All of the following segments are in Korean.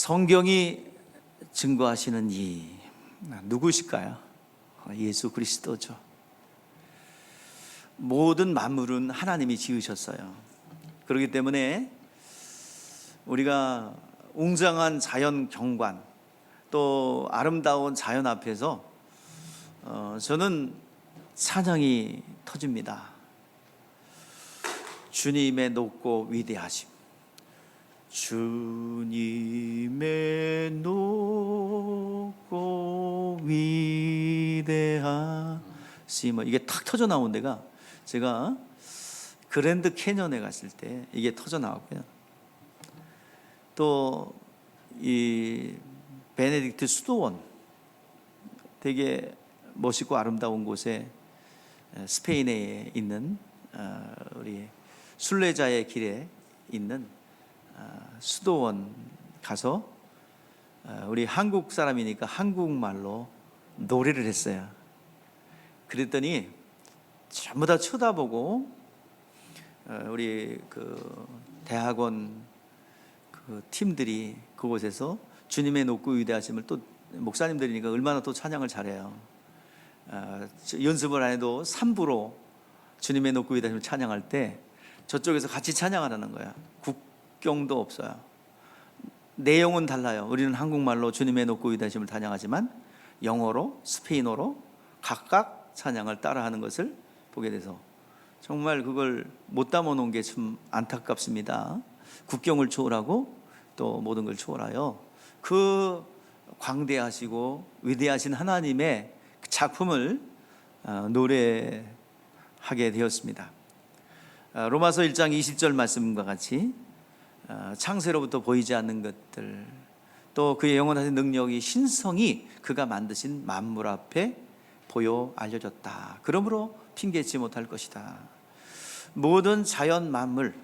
성경이 증거하시는 이 누구실까요? 예수 그리스도죠. 모든 만물은 하나님이 지으셨어요. 그렇기 때문에 우리가 웅장한 자연 경관, 또 아름다운 자연 앞에서 저는 찬양이 터집니다. 주님의 높고 위대하심, 주님의 높고 위대하심, 이게 탁 터져 나온 데가 제가 그랜드 캐년에 갔을 때 이게 터져 나왔고요. 또 이 베네딕트 수도원, 되게 멋있고 아름다운 곳에 스페인에 있는 우리 순례자의 길에 있는 수도원 가서 우리 한국 사람이니까 한국말로 노래를 했어요. 그랬더니 전부 다 쳐다보고 우리 그 대학원 그 팀들이 그곳에서 주님의 높고 위대하심을, 또 목사님들이니까 얼마나 또 찬양을 잘해요. 연습을 안 해도 3부로 주님의 높고 위대하심을 찬양할 때 저쪽에서 같이 찬양하라는 거야. 국경도 없어요. 내용은 달라요. 우리는 한국말로 주님의 높고 위대하심을 찬양하지만 영어로, 스페인어로 각각 찬양을 따라하는 것을 보게 돼서 정말 그걸 못 담아 놓은 게 참 안타깝습니다. 국경을 초월하고 또 모든 걸 초월하여 그 광대하시고 위대하신 하나님의 작품을 노래하게 되었습니다. 로마서 1장 20절 말씀과 같이 창세로부터 보이지 않는 것들, 또 그의 영원하신 능력이 신성이 그가 만드신 만물 앞에 보여 알려졌다. 그러므로 핑계치 못할 것이다. 모든 자연 만물,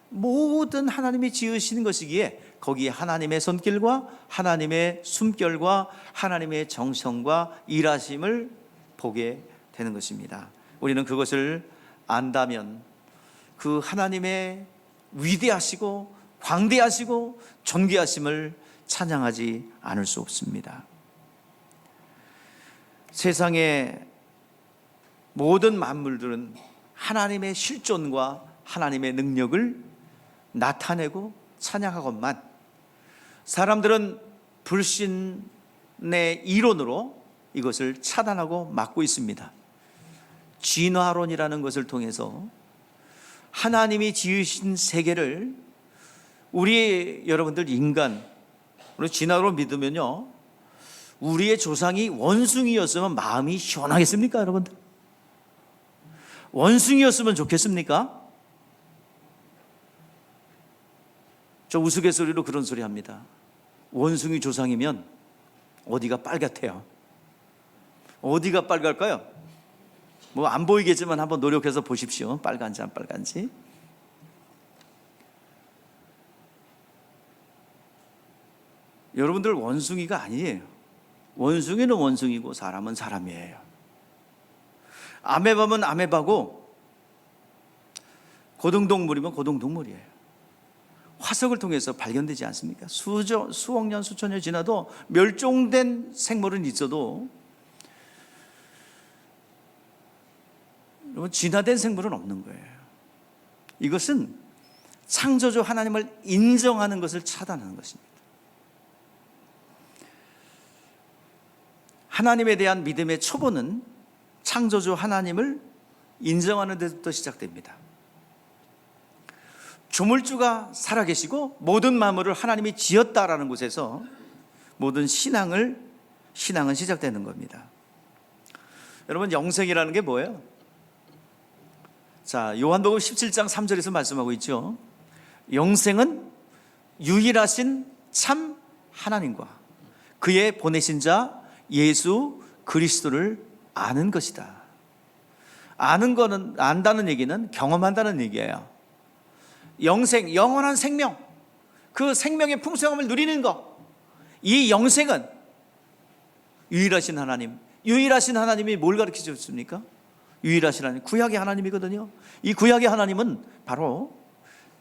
모든 하나님이 지으신 것이기에 거기에 하나님의 손길과 하나님의 숨결과 하나님의 정성과 일하심을 보게 되는 것입니다. 우리는 그것을 안다면 그 하나님의 위대하시고 광대하시고 존귀하심을 찬양하지 않을 수 없습니다. 세상의 모든 만물들은 하나님의 실존과 하나님의 능력을 나타내고 찬양하건만 사람들은 불신의 이론으로 이것을 차단하고 막고 있습니다. 진화론이라는 것을 통해서 하나님이 지으신 세계를 우리 여러분들 인간, 우리 진화로 믿으면요, 우리의 조상이 원숭이였으면 마음이 시원하겠습니까, 여러분들? 원숭이였으면 좋겠습니까? 저 우스갯소리로 그런 소리 합니다. 원숭이 조상이면 어디가 빨갛대요. 어디가 빨갈까요? 뭐 안 보이겠지만 한번 노력해서 보십시오. 빨간지 안 빨간지. 여러분들 원숭이가 아니에요. 원숭이는 원숭이고 사람은 사람이에요. 아메바면 아메바고 고등동물이면 고등동물이에요. 화석을 통해서 발견되지 않습니까? 수억 년, 수천 년 지나도 멸종된 생물은 있어도 진화된 생물은 없는 거예요. 이것은 창조주 하나님을 인정하는 것을 차단하는 것입니다. 하나님에 대한 믿음의 초보는 창조주 하나님을 인정하는 데서부터 시작됩니다. 조물주가 살아계시고 모든 만물을 하나님이 지었다라는 곳에서 모든 신앙은 시작되는 겁니다. 여러분, 영생이라는 게 뭐예요? 자, 요한복음 17장 3절에서 말씀하고 있죠. 영생은 유일하신 참 하나님과 그의 보내신 자 예수 그리스도를 아는 것이다. 아는 거는, 안다는 얘기는 경험한다는 얘기예요. 영생, 영원한 생명, 그 생명의 풍성함을 누리는 것, 이 영생은 유일하신 하나님이 뭘 가르쳐 줬습니까? 유일하신 하나님, 구약의 하나님이거든요. 이 구약의 하나님은 바로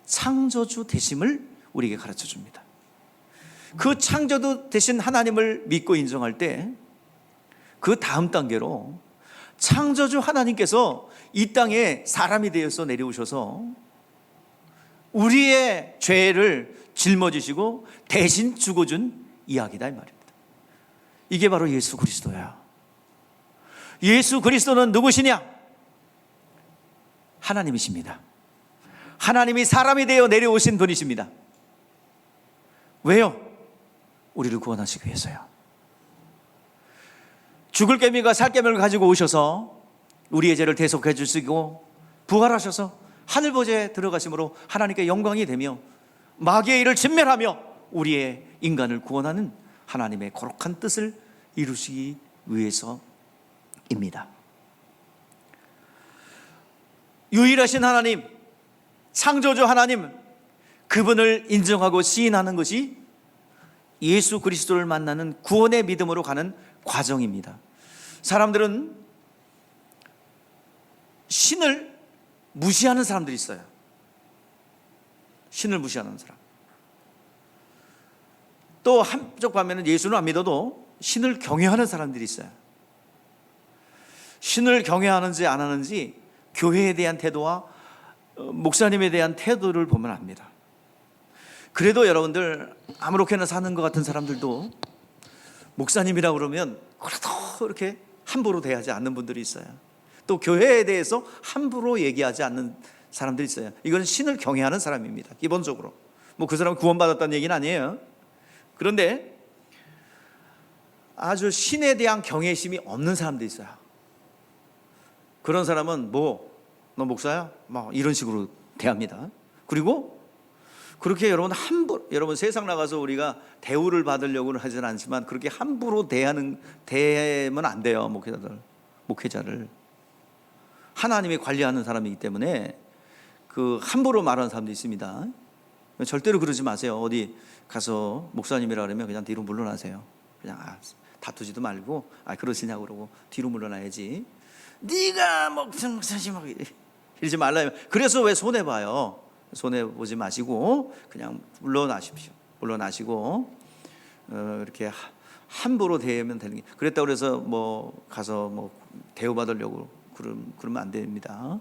창조주 되심을 우리에게 가르쳐 줍니다. 그 창조주 되신 하나님을 믿고 인정할 때 그 다음 단계로 창조주 하나님께서 이 땅에 사람이 되어서 내려오셔서 우리의 죄를 짊어지시고 대신 죽어준 이야기다 이 말입니다. 이게 바로 예수 그리스도야. 예수 그리스도는 누구시냐? 하나님이십니다. 하나님이 사람이 되어 내려오신 분이십니다. 왜요? 우리를 구원하시기 위해서요. 죽을 깨미가 살 깨미를 가지고 오셔서 우리의 죄를 대속해 주시고 부활하셔서 하늘 보좌에 들어가심으로 하나님께 영광이 되며 마귀의 일을 진멸하며 우리의 인간을 구원하는 하나님의 거룩한 뜻을 이루시기 위해서입니다. 유일하신 하나님, 창조주 하나님, 그분을 인정하고 시인하는 것이 예수 그리스도를 만나는 구원의 믿음으로 가는 과정입니다. 사람들은 신을 무시하는 사람들이 있어요. 신을 무시하는 사람. 또 한쪽 반면은 예수는 안 믿어도 신을 경외하는 사람들이 있어요. 신을 경외하는지 안 하는지 교회에 대한 태도와 목사님에 대한 태도를 보면 압니다. 그래도 여러분들 아무렇게나 사는 것 같은 사람들도 목사님이라고 그러면 그래도 이렇게 함부로 대하지 않는 분들이 있어요. 또 교회에 대해서 함부로 얘기하지 않는 사람들이 있어요. 이건 신을 경외하는 사람입니다. 기본적으로 뭐 그 사람은 구원받았다는 얘기는 아니에요. 그런데 아주 신에 대한 경외심이 없는 사람도 있어요. 그런 사람은 뭐 너 목사야? 막 이런 식으로 대합니다. 그리고 그렇게 여러분 세상 나가서 우리가 대우를 받으려고는 하지는 않지만 그렇게 함부로 대하면 안 돼요. 목회자를 하나님이 관리하는 사람이기 때문에 그 함부로 말하는 사람도 있습니다. 절대로 그러지 마세요. 어디 가서 목사님이라 그러면 그냥 뒤로 물러나세요. 그냥 다투지도 말고 그러시냐고 그러고 뒤로 물러나야지. 네가 목사님 이러지 말라요. 그래서 왜 손해 봐요? 손해 보지 마시고 그냥 물러나십시오. 물러나시고 이렇게 함부로 대하면 되는 게 그랬다고 그래서 뭐 가서 뭐 대우받으려고 그러면 안 됩니다.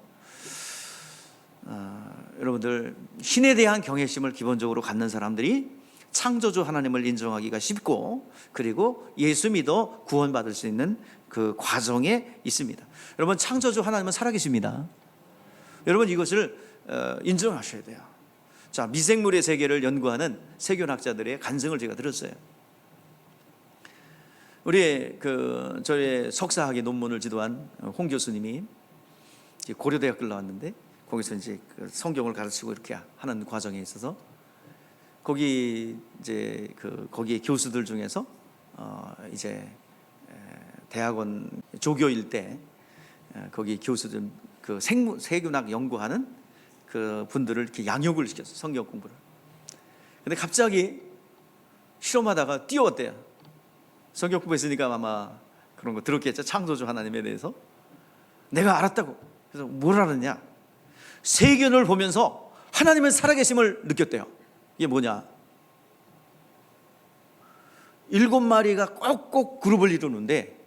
여러분들 신에 대한 경외심을 기본적으로 갖는 사람들이 창조주 하나님을 인정하기가 쉽고 그리고 예수 믿어 구원받을 수 있는 그 과정에 있습니다. 여러분 창조주 하나님은 살아계십니다. 여러분 이것을 인정하셔야 돼요. 자, 미생물의 세계를 연구하는 세균학자들의 간증을 제가 들었어요. 우리 저의 석사학위 논문을 지도한 홍 교수님이 고려대학을 나왔는데 거기서 이제 성경을 가르치고 이렇게 하는 과정에 있어서 거기 거기 교수들 중에서 이제 대학원 조교일 때 거기 교수들 그 세균학 연구하는 그 분들을 이렇게 양육을 시켰어요. 성경 공부를. 근데 갑자기 실험하다가 뛰어왔대요. 성경 공부했으니까 아마 그런 거 들었겠죠. 창조주 하나님에 대해서. 내가 알았다고. 그래서 뭘 알았냐? 세균을 보면서 하나님의 살아계심을 느꼈대요. 이게 뭐냐? 7마리가 꼭꼭 그룹을 이루는데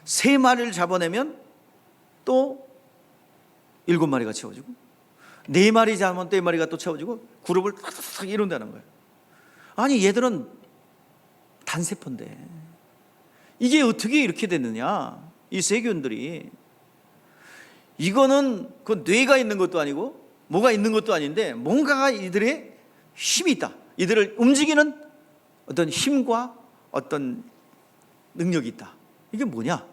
3마리를 잡아내면 또 7마리가 채워지고 4마리 잡으면 또 4마리가 또 채워지고 그룹을 탁탁 이룬다는 거예요. 아니 얘들은 단세포인데 이게 어떻게 이렇게 됐느냐? 이 세균들이 이거는 그 뇌가 있는 것도 아니고 뭐가 있는 것도 아닌데 뭔가가 이들의 힘이 있다. 이들을 움직이는 어떤 힘과 어떤 능력이 있다. 이게 뭐냐?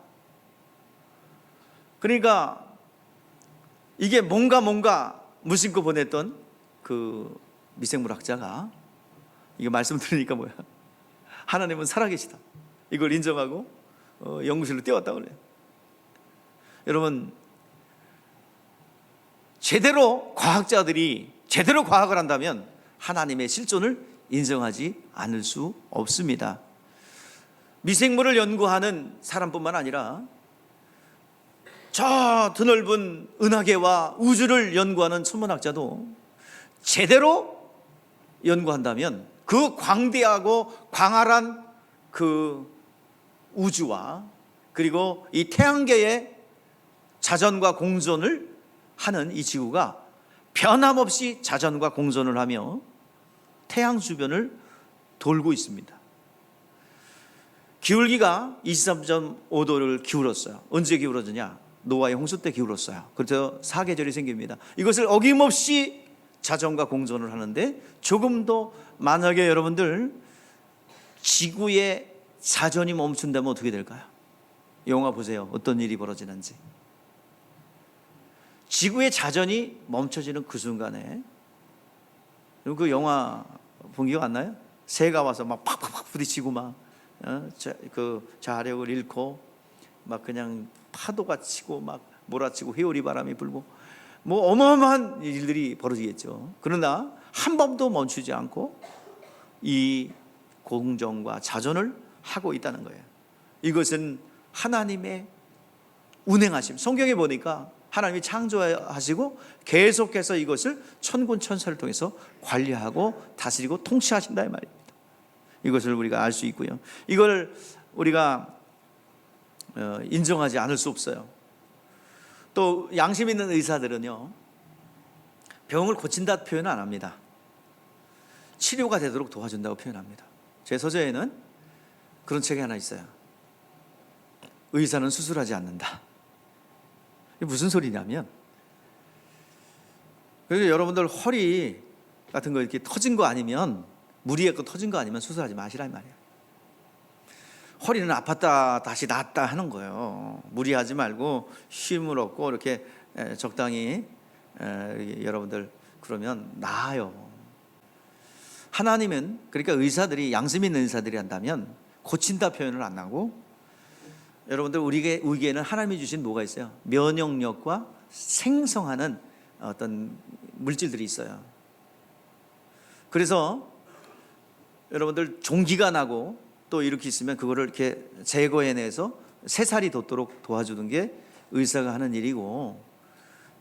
그러니까 이게 뭔가 무심코 보냈던 그 미생물학자가 이거 말씀 들으니까 뭐야? 하나님은 살아계시다. 이걸 인정하고 연구실로 뛰어왔다고 그래요. 여러분 제대로 과학자들이 제대로 과학을 한다면 하나님의 실존을 인정하지 않을 수 없습니다. 미생물을 연구하는 사람뿐만 아니라 저 드넓은 은하계와 우주를 연구하는 천문학자도 제대로 연구한다면 그 광대하고 광활한 그 우주와 그리고 이 태양계의 자전과 공전을 하는 이 지구가 변함없이 자전과 공전을 하며 태양 주변을 돌고 있습니다. 기울기가 23.5도를 기울었어요. 언제 기울어지냐? 노아의 홍수 때 기울었어요. 그래서 사계절이 생깁니다. 이것을 어김없이 자전과 공전을 하는데, 조금도 만약에 여러분들 지구의 자전이 멈춘다면 어떻게 될까요? 영화 보세요. 어떤 일이 벌어지는지. 지구의 자전이 멈춰지는 그 순간에, 그 영화 본 기억 안 나요? 새가 와서 막 팍팍팍 부딪히고 막 그 자력을 잃고 막 그냥 파도가 치고 막 몰아치고 회오리 바람이 불고 뭐 어마어마한 일들이 벌어지겠죠. 그러나 한 번도 멈추지 않고 이 공정과 자전을 하고 있다는 거예요. 이것은 하나님의 운행하심. 성경에 보니까 하나님이 창조하시고 계속해서 이것을 천군 천사를 통해서 관리하고 다스리고 통치하신다 이 말입니다. 이것을 우리가 알 수 있고요. 이걸 우리가 인정하지 않을 수 없어요. 또 양심 있는 의사들은요, 병을 고친다 표현 안 합니다. 치료가 되도록 도와준다고 표현합니다. 제 서재에는 그런 책이 하나 있어요. 의사는 수술하지 않는다. 이게 무슨 소리냐면, 그래서 여러분들 허리 같은 거 이렇게 터진 거 아니면, 무리했고 터진 거 아니면 수술하지 마시라 이 말이에요. 허리는 아팠다 다시 낫다 하는 거예요. 무리하지 말고 쉼을 얻고 이렇게 적당히 여러분들 그러면 나아요. 하나님은, 그러니까 의사들이, 양심 있는 의사들이 한다면 고친다 표현을 안 하고, 여러분들 우리에게는 하나님이 주신 뭐가 있어요? 면역력과 생성하는 어떤 물질들이 있어요. 그래서 여러분들 종기가 나고 또 이렇게 있으면 그거를 이렇게 제거해내서 새살이 돋도록 도와주는 게 의사가 하는 일이고,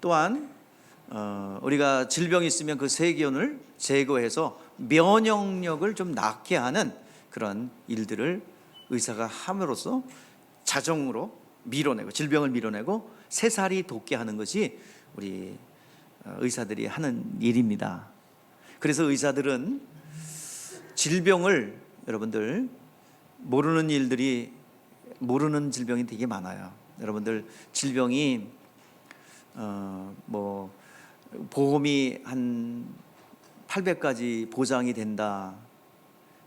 또한 우리가 질병이 있으면 그 세균을 제거해서 면역력을 좀 낳게 하는 그런 일들을 의사가 함으로써 자정으로 밀어내고, 질병을 밀어내고 새살이 돋게 하는 것이 우리 의사들이 하는 일입니다. 그래서 의사들은 질병을, 여러분들 모르는 질병이 되게 많아요. 여러분들 질병이 뭐 보험이 한 800가지 보장이 된다,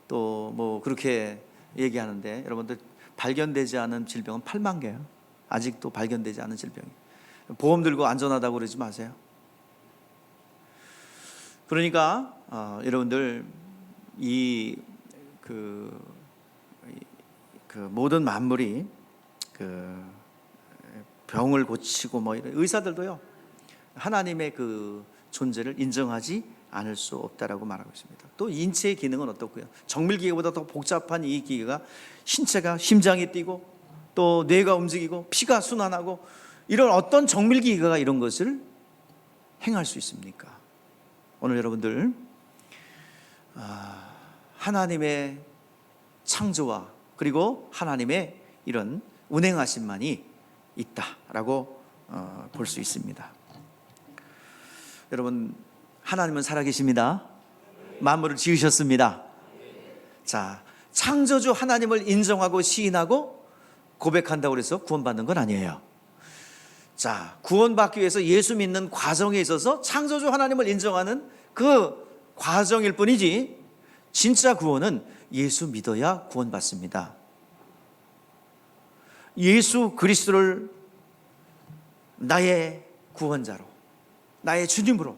또 뭐 그렇게 얘기하는데, 여러분들 발견되지 않은 질병은 8만 개예요. 아직도 발견되지 않은 질병이. 보험 들고 안전하다고 그러지 마세요. 그러니까 여러분들 그 모든 만물이 그 병을 고치고 뭐 이런, 의사들도요 하나님의 그 존재를 인정하지 않을 수 없다라고 말하고 있습니다. 또 인체의 기능은 어떻고요? 정밀기계보다 더 복잡한 이 기계가, 신체가, 심장이 뛰고 또 뇌가 움직이고 피가 순환하고, 이런 어떤 정밀기계가 이런 것을 행할 수 있습니까? 오늘 여러분들 하나님의 창조와 그리고 하나님의 이런 운행하심만이 있다라고 볼 수 있습니다. 여러분, 하나님은 살아계십니다. 만물을 지으셨습니다. 자, 창조주 하나님을 인정하고 시인하고 고백한다고 해서 구원받는 건 아니에요. 자, 구원받기 위해서 예수 믿는 과정에 있어서 창조주 하나님을 인정하는 그 과정일 뿐이지, 진짜 구원은 예수 믿어야 구원받습니다. 예수 그리스도를 나의 구원자로, 나의 주님으로,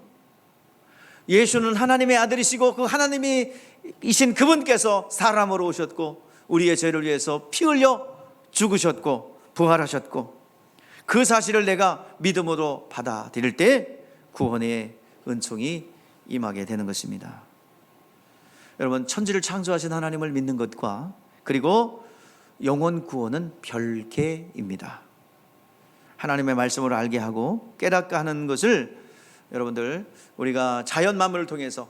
예수는 하나님의 아들이시고 그 하나님이신 그분께서 사람으로 오셨고 우리의 죄를 위해서 피 흘려 죽으셨고 부활하셨고, 그 사실을 내가 믿음으로 받아들일 때 구원의 은총이 임하게 되는 것입니다. 여러분, 천지를 창조하신 하나님을 믿는 것과 그리고 영혼 구원은 별개입니다. 하나님의 말씀을 알게 하고 깨닫게 하는 것을 여러분들 우리가 자연 만물을 통해서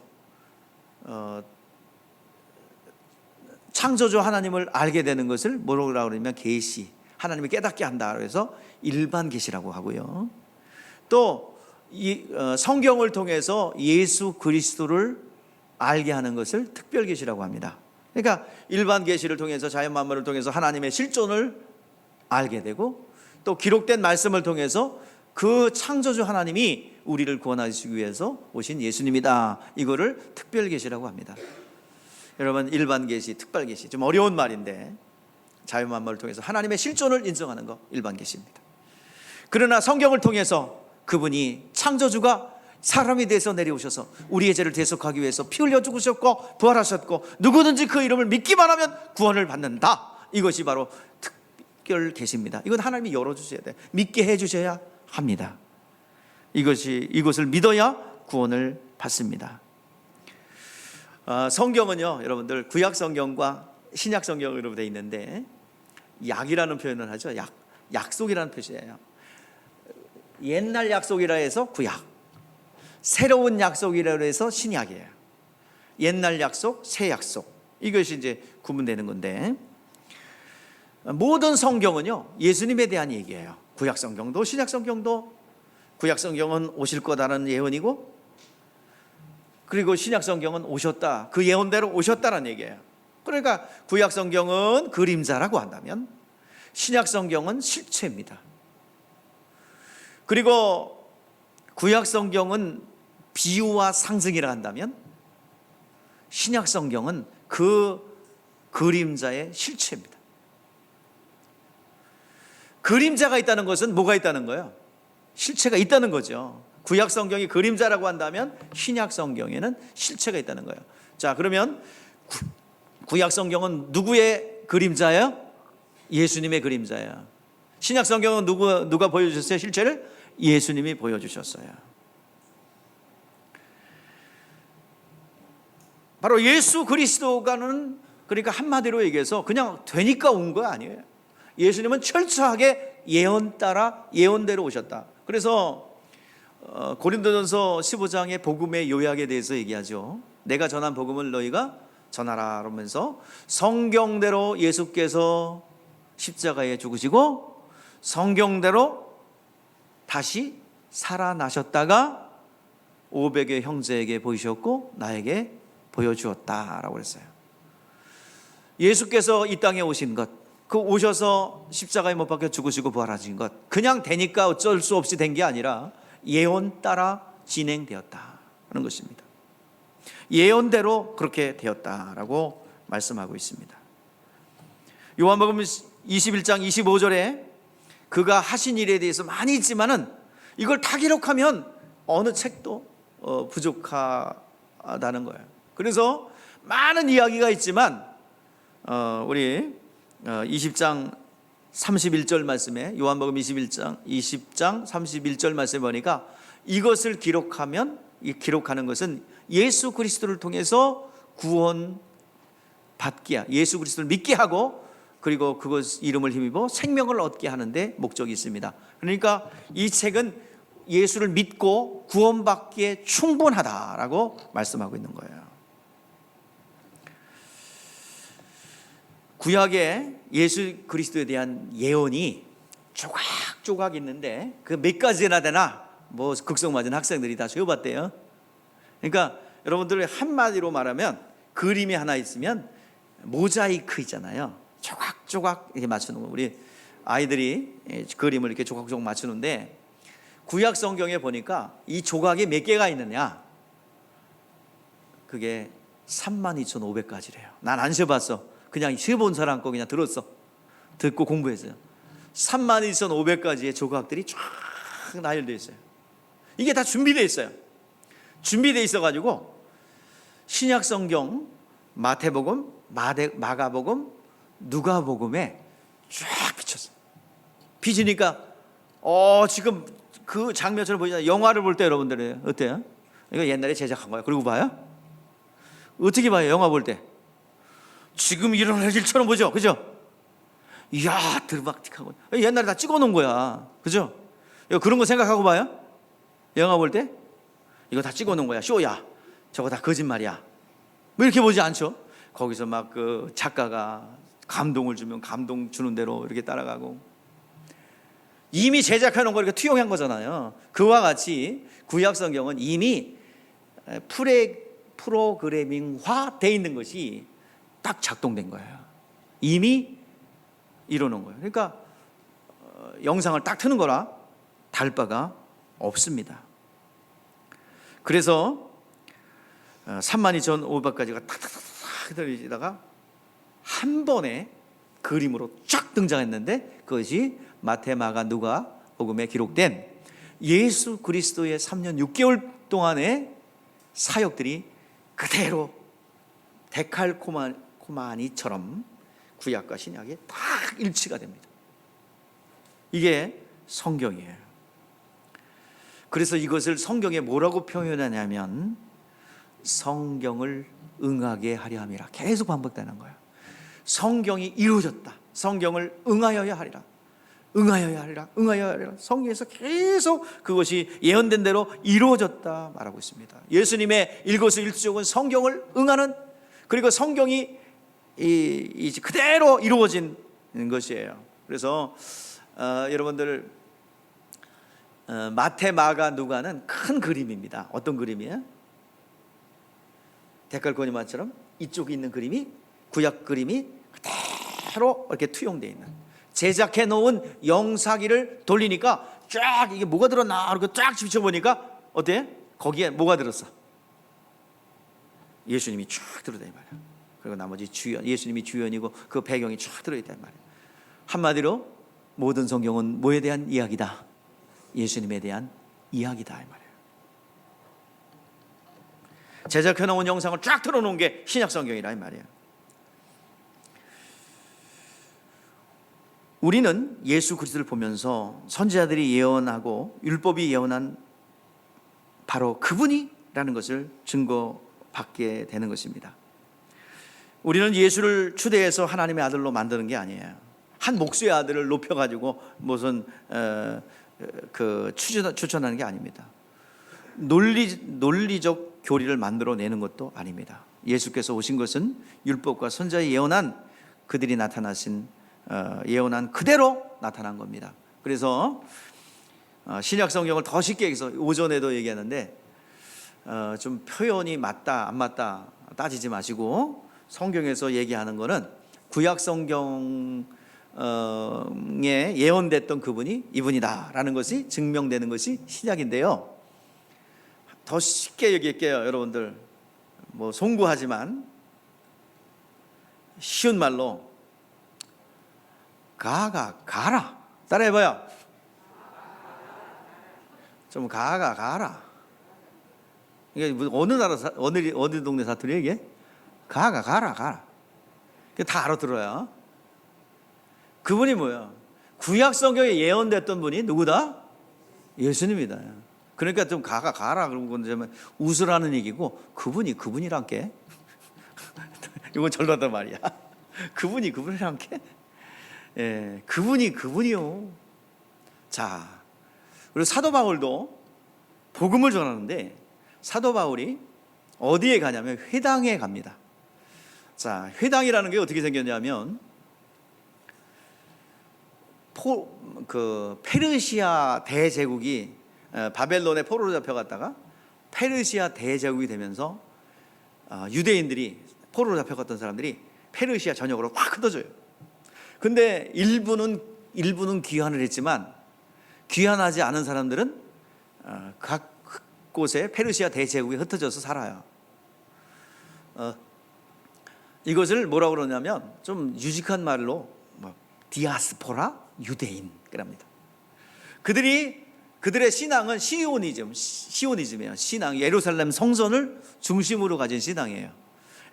창조주 하나님을 알게 되는 것을 뭐라고 그러냐면 계시, 하나님을 깨닫게 한다 그래서 일반 계시라고 하고요. 또 성경을 통해서 예수 그리스도를 알게 하는 것을 특별 계시라고 합니다. 그러니까 일반 계시를 통해서 자연 만물을 통해서 하나님의 실존을 알게 되고, 또 기록된 말씀을 통해서 그 창조주 하나님이 우리를 구원하시기 위해서 오신 예수님이다, 이거를 특별 계시라고 합니다. 여러분, 일반 계시, 특별 계시 좀 어려운 말인데 자연 만물을 통해서 하나님의 실존을 인정하는 거 일반 계시입니다. 그러나 성경을 통해서 그분이 창조주가 사람이 돼서 내려오셔서 우리의 죄를 대속하기 위해서 피 흘려 죽으셨고 부활하셨고 누구든지 그 이름을 믿기만 하면 구원을 받는다, 이것이 바로 특별 계시입니다. 이건 하나님이 열어주셔야 돼, 믿게 해주셔야 합니다. 이것을 믿어야 구원을 받습니다. 성경은요, 여러분들 구약 성경과 신약 성경으로 되어 있는데 약이라는 표현을 하죠. 약속이라는 표시예요. 옛날 약속이라 해서 구약, 새로운 약속이라 해서 신약이에요. 옛날 약속, 새 약속, 이것이 이제 구분되는 건데, 모든 성경은요 예수님에 대한 얘기예요. 구약 성경도 신약 성경도. 구약 성경은 오실 거다라는 예언이고, 그리고 신약 성경은 오셨다, 그 예언대로 오셨다라는 얘기예요. 그러니까 구약 성경은 그림자라고 한다면 신약 성경은 실체입니다. 그리고 구약 성경은 비유와 상징이라 한다면 신약 성경은 그 그림자의 실체입니다. 그림자가 있다는 것은 뭐가 있다는 거예요? 실체가 있다는 거죠. 구약 성경이 그림자라고 한다면 신약 성경에는 실체가 있다는 거예요. 자, 그러면 구약 성경은 누구의 그림자예요? 예수님의 그림자예요. 신약 성경은 누가 보여주셨어요? 실체를 예수님이 보여주셨어요. 바로 예수 그리스도가는, 그러니까 한마디로 얘기해서 그냥 되니까 온 거 아니에요. 예수님은 철저하게 예언 따라 예언대로 오셨다. 그래서 고린도전서 15장의 복음의 요약에 대해서 얘기하죠. 내가 전한 복음을 너희가 전하라 그러면서 성경대로 예수께서 십자가에 죽으시고 성경대로 다시 살아나셨다가 500의 형제에게 보이셨고 나에게 보여주었다라고 그랬어요. 예수께서 이 땅에 오신 것, 그 오셔서 십자가에 못 박혀 죽으시고 부활하신 것, 그냥 되니까 어쩔 수 없이 된 게 아니라 예언 따라 진행되었다 하는 것입니다. 예언대로 그렇게 되었다라고 말씀하고 있습니다. 요한복음 21장 25절에 그가 하신 일에 대해서 많이 있지만은 이걸 다 기록하면 어느 책도 부족하다는 거예요. 그래서 많은 이야기가 있지만 우리 20장 31절 말씀에, 요한복음 20장 31절 말씀에 보니까 이것을 기록하는 것은 예수 그리스도를 통해서 구원 받게, 예수 그리스도를 믿게 하고, 그리고 그것 이름을 힘입어 생명을 얻게 하는 데 목적이 있습니다. 그러니까 이 책은 예수를 믿고 구원받기에 충분하다라고 말씀하고 있는 거예요. 구약에 예수 그리스도에 대한 예언이 조각조각 있는데 그 몇 가지나 되나 뭐 극성 맞은 학생들이 다 쉬어봤대요. 그러니까 여러분들 한마디로 말하면 그림이 하나 있으면 모자이크 있잖아요. 조각조각 이렇게 맞추는 거. 우리 아이들이 그림을 이렇게 조각조각 맞추는데 구약 성경에 보니까 이 조각이 몇 개가 있느냐? 그게 32,500가지래요. 난 안 쉬어봤어. 그냥 쉬어본 사람 거 그냥 들었어. 듣고 공부했어요. 32,500가지의 조각들이 쫙 나열되어 있어요. 이게 다 준비되어 있어요. 준비되어 있어가지고 신약 성경 마태복음, 마가복음, 누가복음에 쫙 비쳤어요. 비치니까 지금 그 장면처럼 보이잖아요. 영화를 볼 때 여러분들 어때요? 이거 옛날에 제작한 거야. 그리고 봐요? 어떻게 봐요? 영화 볼 때 지금 일어날 일처럼 보죠, 그죠? 이야, 드라마틱하고 옛날에 다 찍어놓은 거야, 그죠? 그런 거 생각하고 봐요? 영화 볼 때 이거 다 찍어놓은 거야, 쇼야. 저거 다 거짓말이야. 뭐 이렇게 보지 않죠? 거기서 막 그 작가가 감동을 주면 감동 주는 대로 이렇게 따라가고, 이미 제작해 놓은 걸 이렇게 투영한 거잖아요. 그와 같이 구약 성경은 이미 프로그래밍화 돼 있는 것이 딱 작동된 거예요. 이미 이루는 거예요. 그러니까 영상을 딱 트는 거라 다를 바가 없습니다. 그래서 32,500가지가 탁탁탁 들리다가 한 번에 그림으로 쫙 등장했는데, 그것이 마태, 마가, 누가 복음에 기록된 예수 그리스도의 3년 6개월 동안의 사역들이 그대로 데칼코마니처럼 구약과 신약이 딱 일치가 됩니다. 이게 성경이에요. 그래서 이것을 성경에 뭐라고 표현하냐면 성경을 응하게 하려 함이라 계속 반복되는 거예요. 성경이 이루어졌다, 성경을 응하여야 하리라, 응하여야 하리라, 응하여야 하리라. 성경에서 계속 그것이 예언된 대로 이루어졌다 말하고 있습니다. 예수님의 일거수일투족은 성경을 응하는, 그리고 성경이 그대로 이루어진 것이에요. 그래서 여러분들 마태, 마가, 누가는 큰 그림입니다. 어떤 그림이에요? 데칼코니마처럼 이쪽에 있는 그림이, 구약 그림이 그대로 이렇게 투영되어 있는, 제작해 놓은 영상기를 돌리니까 쫙 이게 뭐가 들었나 이렇게 쫙 비춰보니까 어때? 거기에 뭐가 들었어? 예수님이 쫙 들어있다 이 말이야. 그리고 나머지 주연, 예수님이 주연이고 그 배경이 쫙 들어있다 이 말이야. 한마디로 모든 성경은 뭐에 대한 이야기다? 예수님에 대한 이야기다 이 말이에요. 제작해 놓은 영상을 쫙 틀어놓은 게 신약 성경이라 이 말이에요. 우리는 예수 그리스도를 보면서 선지자들이 예언하고 율법이 예언한 바로 그분이라는 것을 증거받게 되는 것입니다. 우리는 예수를 추대해서 하나님의 아들로 만드는 게 아니에요. 한 목수의 아들을 높여가지고 무슨 추천하는 게 아닙니다. 논리적 교리를 만들어내는 것도 아닙니다. 예수께서 오신 것은 율법과 선지자의 예언한 그들이 나타나신 예언한 그대로 나타난 겁니다. 그래서 신약 성경을 더 쉽게 해서 오전에도 얘기하는데 좀 표현이 맞다 안 맞다 따지지 마시고, 성경에서 얘기하는 거는 구약 성경에 예언됐던 그분이 이분이다라는 것이 증명되는 것이 신약인데요. 더 쉽게 얘기할게요. 여러분들 뭐 송구하지만 쉬운 말로 가라 따라해봐요. 좀 가라. 이게 어느 나라 어느 동네 사투리 이게? 가라. 다 알아들어요. 그분이 뭐야? 구약 성경에 예언됐던 분이 누구다? 예수님이다. 그러니까 좀 가라 그런 건 좀 웃으라는 얘기고, 그분이란 게 이건 전라도 말이야. 그분이란 게, 예, 그분이요. 자, 그리고 사도 바울도 복음을 전하는데 사도 바울이 어디에 가냐면 회당에 갑니다. 자, 회당이라는 게 어떻게 생겼냐면 페르시아 대제국이 바벨론에 포로로 잡혀갔다가 페르시아 대제국이 되면서 유대인들이 포로로 잡혀갔던 사람들이 페르시아 전역으로 확 흩어져요. 근데 일부는 귀환을 했지만 귀환하지 않은 사람들은 각 곳에 페르시아 대제국에 흩어져서 살아요. 이것을 뭐라고 그러냐면 좀 유식한 말로 디아스포라 유대인 그럽니다. 그들의 신앙은 시오니즘이에요. 신앙, 예루살렘 성전을 중심으로 가진 신앙이에요.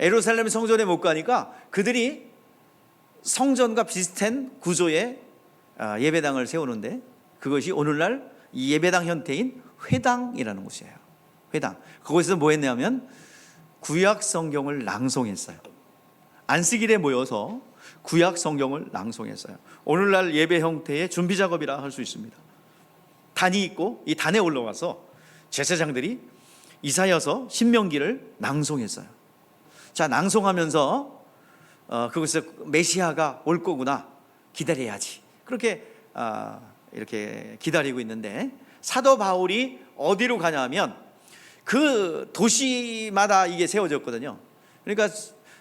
예루살렘 성전에 못 가니까 그들이 성전과 비슷한 구조의 예배당을 세우는데, 그것이 오늘날 이 예배당 형태인 회당이라는 곳이에요. 회당. 거기서 뭐 했냐면 구약 성경을 낭송했어요. 안식일에 모여서 구약 성경을 낭송했어요. 오늘날 예배 형태의 준비 작업이라 할 수 있습니다. 단이 있고 이 단에 올라와서 제사장들이 이사야서 신명기를 낭송했어요. 자, 낭송하면서 그것에서 메시아가 올 거구나, 기다려야지. 그렇게 이렇게 기다리고 있는데, 사도 바울이 어디로 가냐면 그 도시마다 이게 세워졌거든요. 그러니까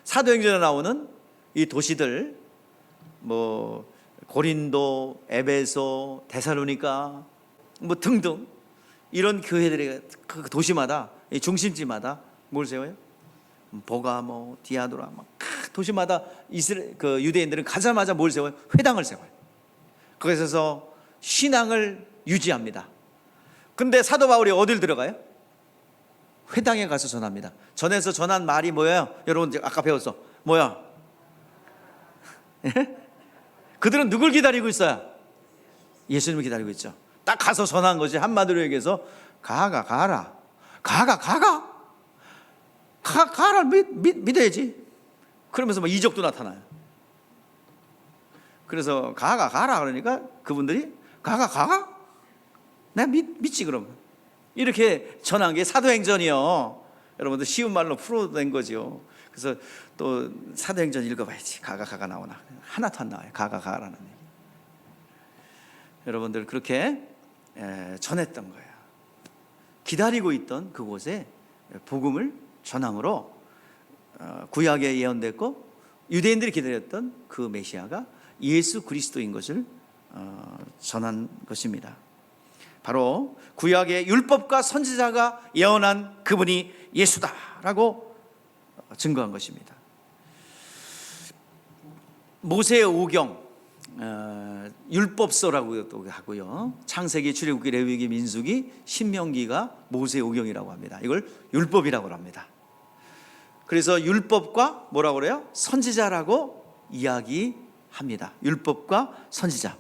사도행전에 나오는 이 도시들, 뭐 고린도, 에베소, 데살로니가 뭐 등등 이런 교회들이 그 도시마다, 이 중심지마다 뭘 세워요? 보가모, 디아도라, 막 도시마다 그 유대인들은 가자마자 뭘 세워요? 회당을 세워요. 그래서 신앙을 유지합니다. 근데 사도 바울이 어딜 들어가요? 회당에 가서 전합니다. 전에서 전한 말이 뭐예요? 여러분 아까 배웠어. 뭐야? 그들은 누굴 기다리고 있어요? 예수님을 기다리고 있죠. 딱 가서 전한 것이 한마디로 얘기해서 가라 믿어야지. 그러면서 뭐 이적도 나타나요. 그래서 가라 그러니까 그분들이 가가 내가 믿지 그럼. 이렇게 전한 게 사도행전이요. 여러분들 쉬운 말로 풀어낸 거죠. 그래서 또 사도행전 읽어봐야지. 가가 나오나. 하나도 안 나와요. 가라는 얘기. 여러분들 그렇게 전했던 거예요. 기다리고 있던 그곳에 복음을 전함으로 구약에 예언됐고 유대인들이 기다렸던 그 메시아가 예수 그리스도인 것을 전한 것입니다. 바로 구약의 율법과 선지자가 예언한 그분이 예수다라고 증거한 것입니다. 모세의 오경, 율법서라고도 하고요. 창세기, 출애굽기, 레위기, 민수기, 신명기가 모세의 오경이라고 합니다. 이걸 율법이라고 합니다. 그래서 율법과 뭐라고 그래요? 선지자라고 이야기합니다. 율법과 선지자.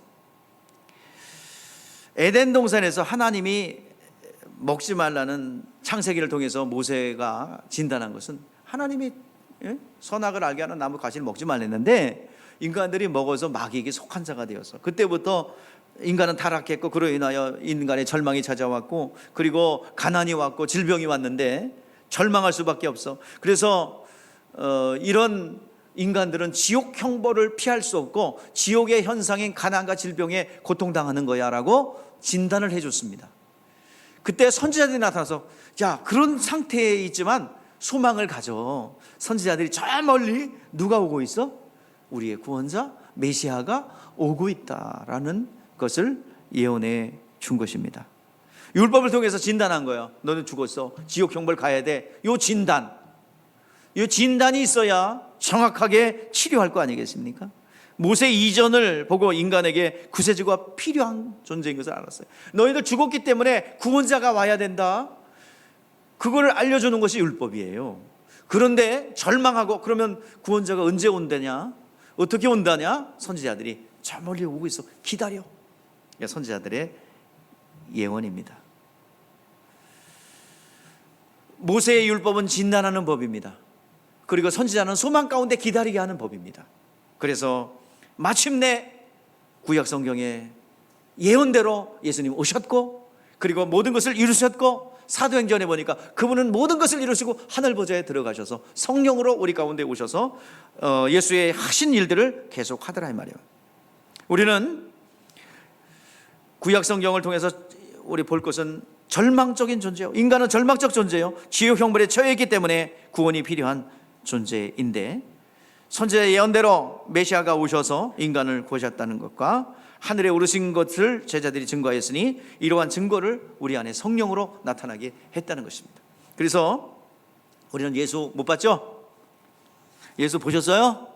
에덴 동산에서 하나님이 먹지 말라는 창세기를 통해서 모세가 진단한 것은 하나님이 선악을 알게 하는 나무 가시를 먹지 말랬는데 인간들이 먹어서 마귀에게 속한 자가 되어서 그때부터 인간은 타락했고 그로 인하여 인간의 절망이 찾아왔고 그리고 가난이 왔고 질병이 왔는데 절망할 수밖에 없어. 그래서 이런 인간들은 지옥 형벌을 피할 수 없고 지옥의 현상인 가난과 질병에 고통당하는 거야 라고 진단을 해줬습니다. 그때 선지자들이 나타나서 야 그런 상태에 있지만 소망을 가져. 선지자들이 저 멀리 누가 오고 있어? 우리의 구원자 메시아가 오고 있다라는 것을 예언해 준 것입니다. 율법을 통해서 진단한 거예요. 너는 죽었어. 지옥 형벌 가야 돼. 이 진단이 있어야 정확하게 치료할 거 아니겠습니까? 모세 이전을 보고 인간에게 구세주가 필요한 존재인 것을 알았어요. 너희들 죽었기 때문에 구원자가 와야 된다. 그걸 알려주는 것이 율법이에요. 그런데 절망하고 그러면 구원자가 언제 온다냐? 어떻게 온다냐? 선지자들이 저 멀리 오고 있어. 기다려. 선지자들의 예언입니다. 모세의 율법은 진단하는 법입니다. 그리고 선지자는 소망 가운데 기다리게 하는 법입니다. 그래서 마침내 구약 성경에 예언대로 예수님 오셨고 그리고 모든 것을 이루셨고 사도행전에 보니까 그분은 모든 것을 이루시고 하늘 보좌에 들어가셔서 성령으로 우리 가운데 오셔서 예수의 하신 일들을 계속 하더라 이 말이에요. 우리는 구약 성경을 통해서 우리 볼 것은 절망적인 존재예요. 인간은 절망적 존재예요. 지옥 형벌에 처해 있기 때문에 구원이 필요한 존재인데 선지자의 예언대로 메시아가 오셔서 인간을 구하셨다는 것과 하늘에 오르신 것을 제자들이 증거하였으니 이러한 증거를 우리 안에 성령으로 나타나게 했다는 것입니다. 그래서 우리는 예수 못 봤죠? 예수 보셨어요?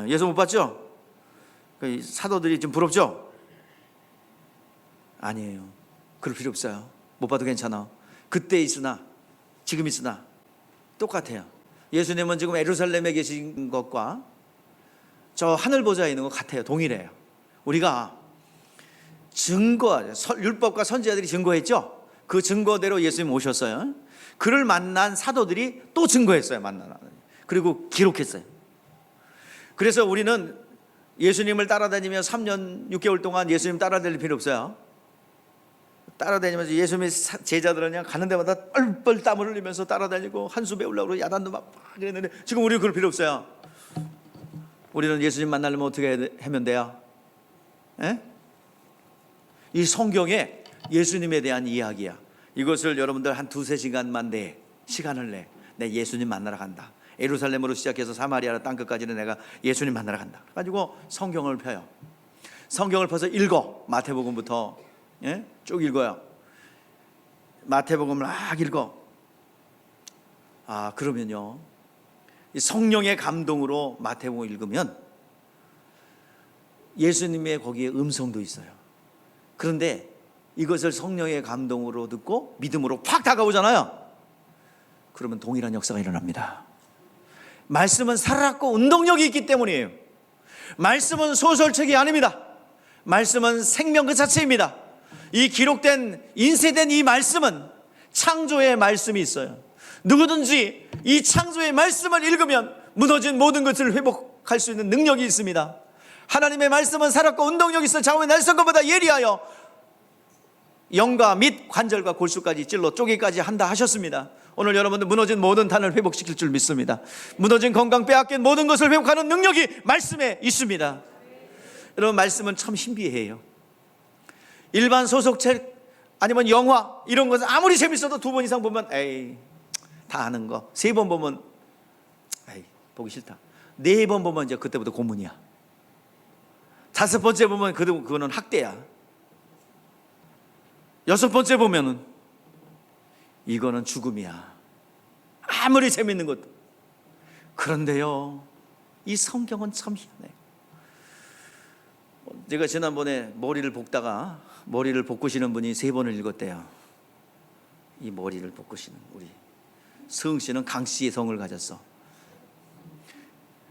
예수 못 봤죠? 사도들이 좀 부럽죠? 아니에요. 그럴 필요 없어요. 못 봐도 괜찮아. 그때 있으나 지금 있으나 똑같아요. 예수님은 지금 예루살렘에 계신 것과 저 하늘 보좌에 있는 것 같아요. 동일해요. 우리가 율법과 선지자들이 증거했죠. 그 증거대로 예수님 오셨어요. 그를 만난 사도들이 또 증거했어요. 그리고 기록했어요. 그래서 우리는 예수님을 따라다니며 3년 6개월 동안 예수님 따라다닐 필요 없어요. 따라다니면서 예수님의 제자들은 그냥 가는 데마다 뻘뻘 땀을 흘리면서 따라다니고 한수 배우려고 야단도 막 그랬는데 지금 우리는 그럴 필요 없어요. 우리는 예수님 만나려면 어떻게 하면 돼요? 에? 이 성경에 예수님에 대한 이야기야. 이것을 여러분들 한 두세 시간만 시간을 내 예수님 만나러 간다. 예루살렘으로 시작해서 사마리아 땅끝까지는 내가 예수님 만나러 간다. 가지고 성경을 펴요. 성경을 펴서 읽어. 마태복음부터 쭉 읽어요. 마태복음을 막 읽어. 그러면요, 이 성령의 감동으로 마태복음을 읽으면 예수님의 거기에 음성도 있어요. 그런데 이것을 성령의 감동으로 듣고 믿음으로 팍 다가오잖아요. 그러면 동일한 역사가 일어납니다. 말씀은 살아있고 운동력이 있기 때문이에요. 말씀은 소설책이 아닙니다. 말씀은 생명 그 자체입니다. 이 기록된 인쇄된 이 말씀은 창조의 말씀이 있어요. 누구든지 이 창조의 말씀을 읽으면 무너진 모든 것을 회복할 수 있는 능력이 있습니다. 하나님의 말씀은 살았고 운동력이 있어 자원의 날선것보다 예리하여 영과 및 관절과 골수까지 찔러 쪼개기까지 한다 하셨습니다. 오늘 여러분들 무너진 모든 단을 회복시킬 줄 믿습니다. 무너진 건강 빼앗긴 모든 것을 회복하는 능력이 말씀에 있습니다. 여러분, 말씀은 참 신비해요. 일반 소설책 아니면 영화 이런 것은 아무리 재밌어도 2번 이상 보면 에이 다 아는 거, 3번 보면 에이 보기 싫다, 4번 보면 이제 그때부터 고문이야, 5번째 보면 그거는 학대야, 6번째 보면은 이거는 죽음이야. 아무리 재밌는 것도. 그런데요, 이 성경은 참 희한해요. 제가 지난번에 머리를 볶으시는 분이 3번을 읽었대요. 이 머리를 볶으시는 우리 서응 씨는 강 씨의 성을 가졌어.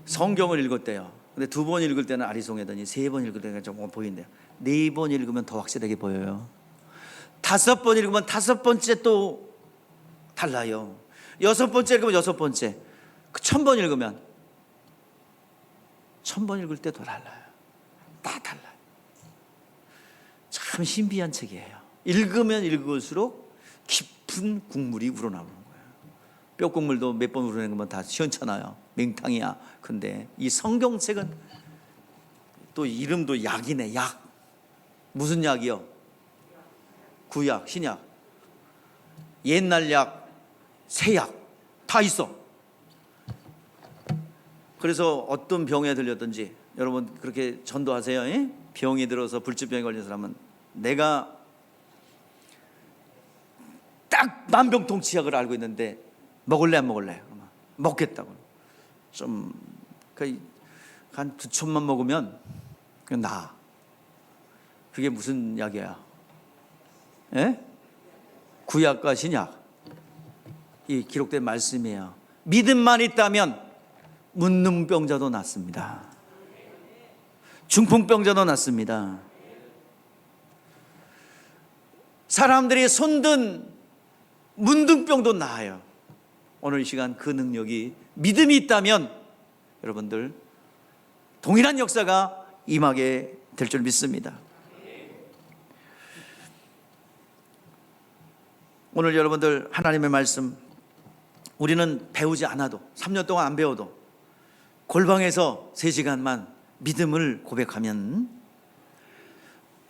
성경을 읽었대요. 근데 2번 읽을 때는 아리송하더니 3번 읽을 때는 좀 보인대요. 4번 읽으면 더 확실하게 보여요. 5번 읽으면 5번째 또 달라요. 6번째 읽으면 6번째, 1000번 읽으면 1000번 읽을 때 더 달라요. 다 달라요. 참 신비한 책이에요. 읽으면 읽을수록 깊은 국물이 우러나오는 거예요. 뼈 국물도 몇 번 우러내는 거면 다 시원찮아요. 맹탕이야. 근데 이 성경책은 또 이름도 약이네. 약. 무슨 약이요? 구약, 신약, 옛날 약, 새 약 다 있어. 그래서 어떤 병에 들렸든지 여러분 그렇게 전도하세요. 에? 병이 들어서 불치병에 걸린 사람은 내가 딱 만병통치약을 알고 있는데 먹을래 안 먹을래? 먹겠다고. 좀 한 2첩만 먹으면 그냥 나. 그게 무슨 약이야? 에? 구약과 신약 이 기록된 말씀이에요. 믿음만 있다면 문둥병자도 낫습니다. 중풍병자도 낫습니다. 사람들이 손든 문둥병도 나아요. 오늘 이 시간 그 능력이 믿음이 있다면 여러분들 동일한 역사가 임하게 될 줄 믿습니다. 오늘 여러분들 하나님의 말씀 우리는 배우지 않아도 3년 동안 안 배워도 골방에서 3시간만 믿음을 고백하면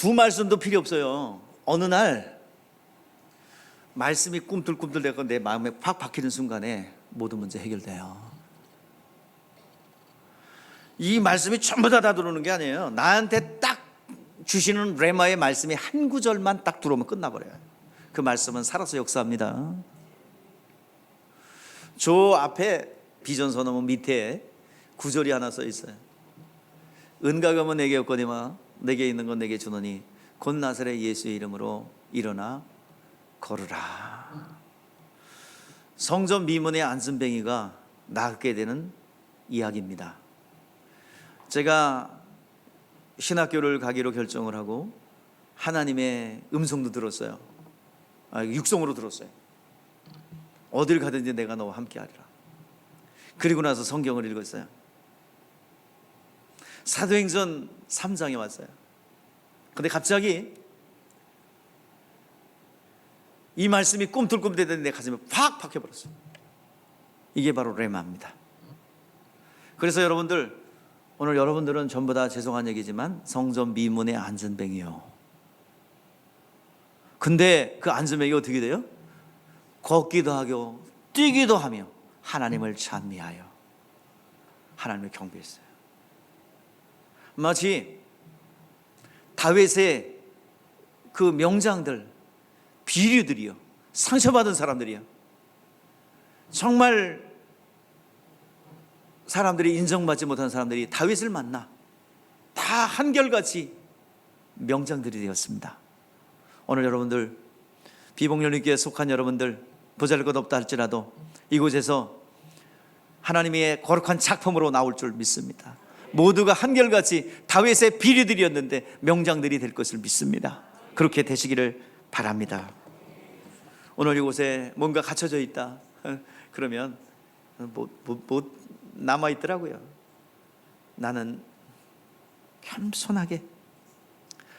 2 말씀도 필요 없어요. 어느 날 말씀이 꿈틀꿈틀대고 내 마음에 팍 박히는 순간에 모든 문제 해결돼요. 이 말씀이 전부 다 들어오는 게 아니에요. 나한테 딱 주시는 레마의 말씀이 한 구절만 딱 들어오면 끝나버려요. 그 말씀은 살아서 역사합니다. 저 앞에 비전선언문 밑에 구절이 하나 써 있어요. 은가금은 내게 없거니와 내게 있는 건 내게 주노니 곧 나사렛 예수의 이름으로 일어나 걸으라. 성전 미문의 안순뱅이가 낫게 되는 이야기입니다. 제가 신학교를 가기로 결정을 하고 하나님의 음성도 들었어요. 육성으로 들었어요. 어딜 가든지 내가 너와 함께하리라. 그리고 나서 성경을 읽었어요. 사도행전 3장에 왔어요. 근데 갑자기 이 말씀이 꿈틀꿈틀대던 내 가슴에 팍 박혀버렸어요. 이게 바로 레마입니다. 그래서 여러분들 오늘 여러분들은 전부 다 죄송한 얘기지만 성전 미문의 안전뱅이요. 근데 그 안전뱅이 어떻게 돼요? 걷기도 하고 뛰기도 하며 하나님을 찬미하여 하나님을 경배했어요. 마치 다윗의 그 명장들, 비류들이요, 상처받은 사람들이요, 정말 사람들이 인정받지 못한 사람들이 다윗을 만나 다 한결같이 명장들이 되었습니다. 오늘 여러분들, 비복렬리교에 속한 여러분들, 보잘것없다 할지라도 이곳에서 하나님의 거룩한 작품으로 나올 줄 믿습니다. 모두가 한결같이 다윗의 비류들이었는데 명장들이 될 것을 믿습니다. 그렇게 되시기를 바랍니다. 오늘 이곳에 뭔가 갇혀져 있다 그러면 못 남아있더라고요. 나는 겸손하게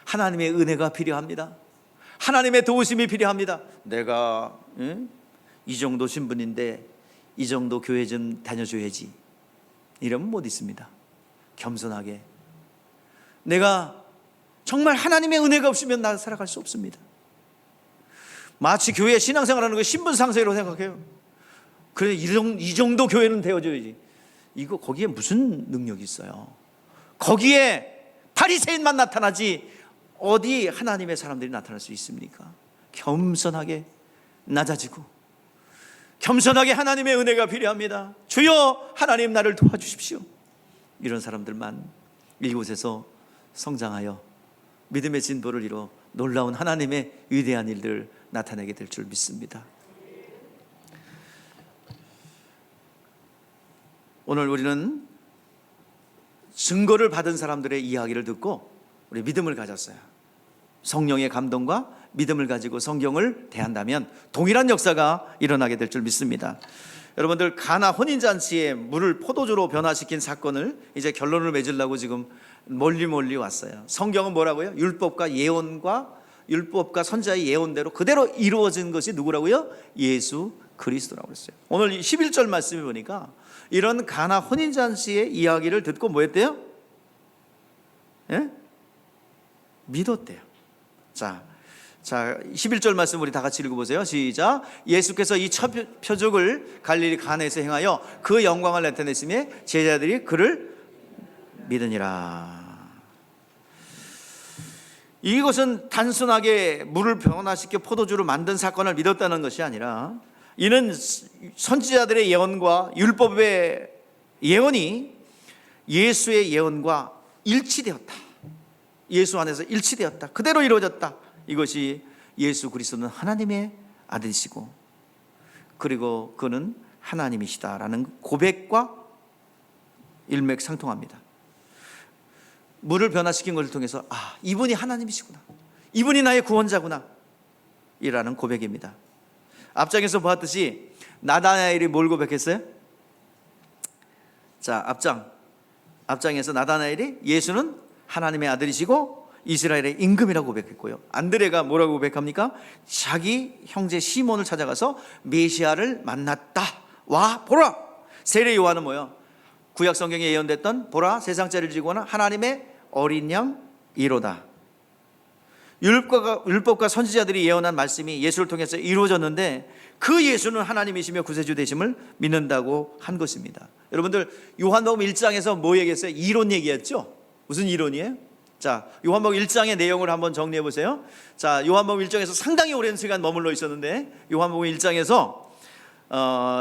하나님의 은혜가 필요합니다. 하나님의 도우심이 필요합니다. 내가 이 정도 신분인데 이 정도 교회 좀 다녀줘야지 이러면 못 있습니다. 겸손하게 내가 정말 하나님의 은혜가 없으면 나 살아갈 수 없습니다. 마치 교회 신앙생활하는 거 신분상세로 생각해요. 그래 이 정도 교회는 되어줘야지. 이거 거기에 무슨 능력이 있어요? 거기에 바리새인만 나타나지 어디 하나님의 사람들이 나타날 수 있습니까? 겸손하게 낮아지고 겸손하게 하나님의 은혜가 필요합니다. 주여 하나님 나를 도와주십시오. 이런 사람들만 이곳에서 성장하여 믿음의 진보를 이뤄 놀라운 하나님의 위대한 일들 나타내게 될 줄 믿습니다. 오늘 우리는 증거를 받은 사람들의 이야기를 듣고 우리 믿음을 가졌어요. 성령의 감동과 믿음을 가지고 성경을 대한다면 동일한 역사가 일어나게 될 줄 믿습니다. 여러분들 가나 혼인잔치에 물을 포도주로 변화시킨 사건을 이제 결론을 맺으려고 지금 멀리 왔어요. 성경은 뭐라고요? 율법과 선지자의 예언대로 그대로 이루어진 것이 누구라고요? 예수 그리스도라고 그랬어요. 오늘 11절 말씀에 보니까 이런 가나 혼인잔치의 이야기를 듣고 뭐 했대요? 예? 믿었대요. 자 11절 말씀 우리 다 같이 읽어보세요. 시작. 예수께서 이 첫 표적을 갈릴리 가나에서 행하여 그 영광을 나타내시며 제자들이 그를 믿으니라. 이것은 단순하게 물을 변화시켜 포도주로 만든 사건을 믿었다는 것이 아니라 이는 선지자들의 예언과 율법의 예언이 예수의 예언과 일치되었다. 예수 안에서 일치되었다. 그대로 이루어졌다. 이것이 예수 그리스도는 하나님의 아들이시고 그리고 그는 하나님이시다라는 고백과 일맥상통합니다. 물을 변화시킨 것을 통해서 이분이 하나님이시구나, 이분이 나의 구원자구나 이라는 고백입니다. 앞장에서 보았듯이 나다나엘이 뭘 고백했어요? 자, 앞장에서 나다나엘이 예수는 하나님의 아들이시고 이스라엘의 임금이라고 고백했고요. 안드레가 뭐라고 고백합니까? 자기 형제 시몬을 찾아가서 메시아를 만났다. 와 보라. 세례 요한은 뭐요? 구약 성경에 예언됐던 보라 세상자를 지고 오는 하나님의 어린 양 이로다. 율법과 선지자들이 예언한 말씀이 예수를 통해서 이루어졌는데 그 예수는 하나님이시며 구세주 되심을 믿는다고 한 것입니다. 여러분들 요한복음 1장에서 뭐 얘기했어요? 이론 얘기했죠? 무슨 이론이에요? 자, 요한복음 1장의 내용을 한번 정리해 보세요. 자, 요한복음 1장에서 상당히 오랜 시간 머물러 있었는데 요한복음 1장에서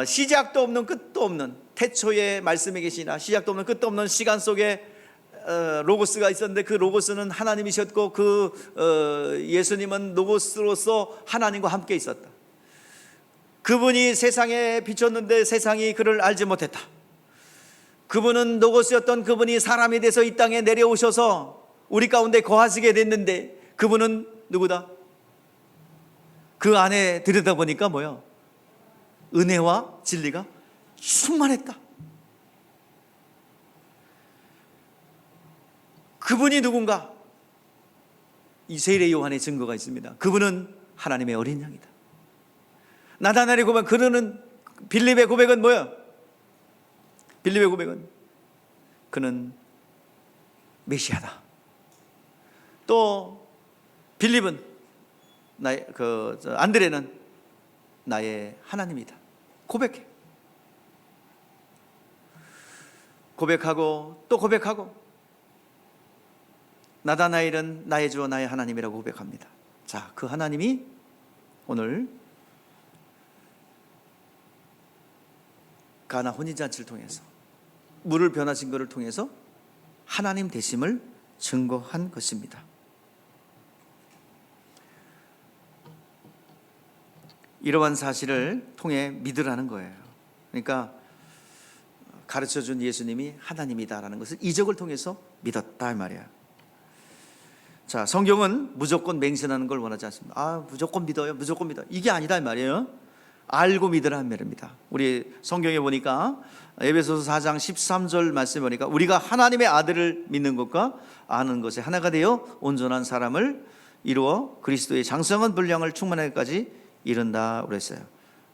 시작도 없는 끝도 없는 태초에 말씀에 계시나 시작도 없는 끝도 없는 시간 속에 로고스가 있었는데 그 로고스는 하나님이셨고 그 예수님은 로고스로서 하나님과 함께 있었다. 그분이 세상에 비쳤는데 세상이 그를 알지 못했다. 그분은 로고스였던 그분이 사람이 돼서 이 땅에 내려오셔서 우리 가운데 거하시게 됐는데 그분은 누구다? 그 안에 들여다보니까 뭐야? 은혜와 진리가 충만했다. 그분이 누군가? 이 세례 요한의 증거가 있습니다. 그분은 하나님의 어린 양이다. 나다나엘의 고백, 그는 빌립의 고백은 뭐야? 빌립의 고백은 그는 메시아다. 또 빌립은 안드레는 나의 하나님이다. 고백해. 고백하고 또 고백하고 나다나엘은 나의 주와 나의 하나님이라고 고백합니다. 자, 그 하나님이 오늘 가나 혼인잔치를 통해서 물을 변화신 것을 통해서 하나님 되심을 증거한 것입니다. 이러한 사실을 통해 믿으라는 거예요. 그러니까 가르쳐준 예수님이 하나님이다라는 것을 이적을 통해서 믿었다 이 말이야. 자, 성경은 무조건 맹신하는 걸 원하지 않습니다. 무조건 믿어요, 무조건 믿어, 이게 아니다 이 말이에요. 알고 믿으라는 말입니다. 우리 성경에 보니까 에베소서 4장 13절 말씀에 보니까 우리가 하나님의 아들을 믿는 것과 아는 것에 하나가 되어 온전한 사람을 이루어 그리스도의 장성한 분량을 충만하기까지 이른다 그랬어요.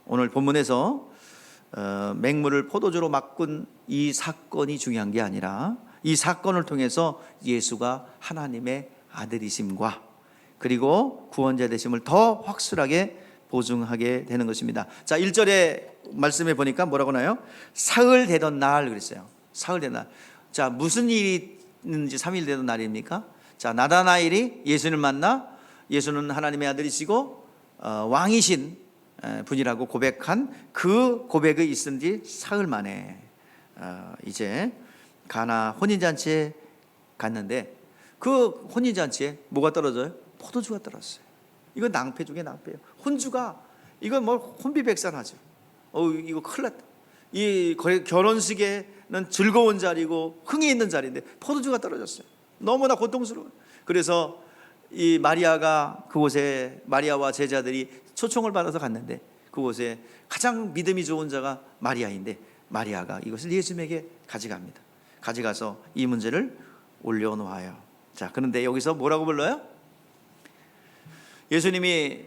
오늘 본문에서 맹물을 포도주로 바꾼 이 사건이 중요한 게 아니라 이 사건을 통해서 예수가 하나님의 아들이심과 그리고 구원자 되심을 더 확실하게 보증하게 되는 것입니다. 자, 1절에 말씀해 보니까 뭐라고 나요? 사흘 되던 날 그랬어요. 사흘 되던 날. 자, 무슨 일이 있는지 3일 되던 날입니까? 자, 나다나엘이 예수를 만나 예수는 하나님의 아들이시고 왕이신 분이라고 고백한 그 고백이 있은 지 사흘 만에 이제 가나 혼인잔치에 갔는데 그 혼인잔치에 뭐가 떨어져요? 포도주가 떨어졌어요. 이거 낭패 중에 낭패예요. 혼주가 이거 뭐 혼비백산하죠. 이거 큰일 났다. 이 결혼식에는 즐거운 자리고 흥이 있는 자리인데 포도주가 떨어졌어요. 너무나 고통스러워요. 그래서 이 마리아가 그곳에 마리아와 제자들이 초청을 받아서 갔는데 그곳에 가장 믿음이 좋은 자가 마리아인데 마리아가 이것을 예수님에게 가져갑니다. 가져가서 이 문제를 올려놓아요. 자, 그런데 여기서 뭐라고 불러요? 예수님이